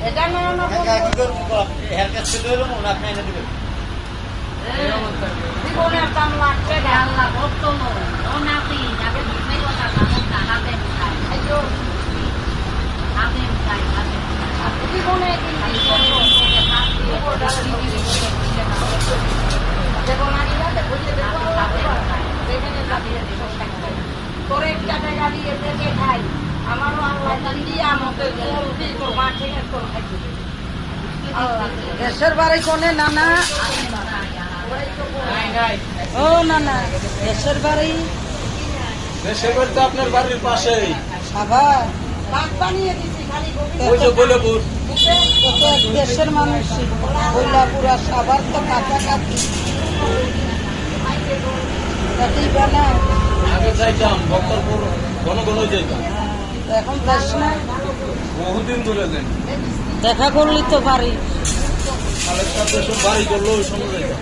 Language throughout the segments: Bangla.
এটা না না জীবনের দাম লাগছে আল্লাহ ভক্ত ও নাতি যাকে বুঝতে কথা না হাতে খায় আইও হাতে খায় হাতে জীবনে দিন দেখো না দিলাতে বুঝে দেখো দেখেনে লাগিয়ে দিও তোর একটা টাকা দিয়ে দেখে খাই আমারও আল্লাহ দিয়ে আমাকে বলবি তোর মাঠে তোর খাই দেশের বাড়ি কোনে নানা ও নানা দেশের বাড়ি তো আপনার বাড়ির পাশেই সাভার বাগ বানিয়ে দিছি খালি ওই যে বলেপুর দেশের মানুষ বইলাপুরা সাভার তো কাছাকাছি না আগে যাইতাম বক্তরপুর ঘন ঘন যাইতাম এখন যাস না বহুদিন ধরে যাই দেখা করলি তো বাড়ি খালেদ সাহেব সব বাড়ি করলো ওই সময় যাইতাম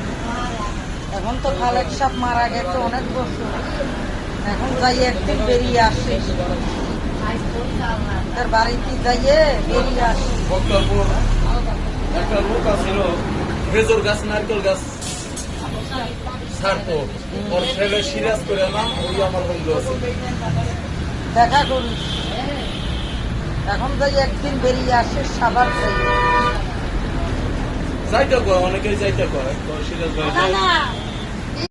এখন তো খালেদ সাহেব মারা গেছে অনেক বছর এখন যাই একদিন বেরিয়ে আসে তার বাড়িতে যাইয়ে বেরিয়ে আসে বক্তরপুর একটা লোক আছিল খেজুর গাছ নারকেল গাছ ছাড়তো ওর ছেলে সিরাজ করে না ওই আমার বন্ধু আছে দেখা করিস এখন যাই একদিন বেরিয়ে আসে সাবার যাই যাইতে কয় অনেকেই যাইতে কয় সিরাজ ভাই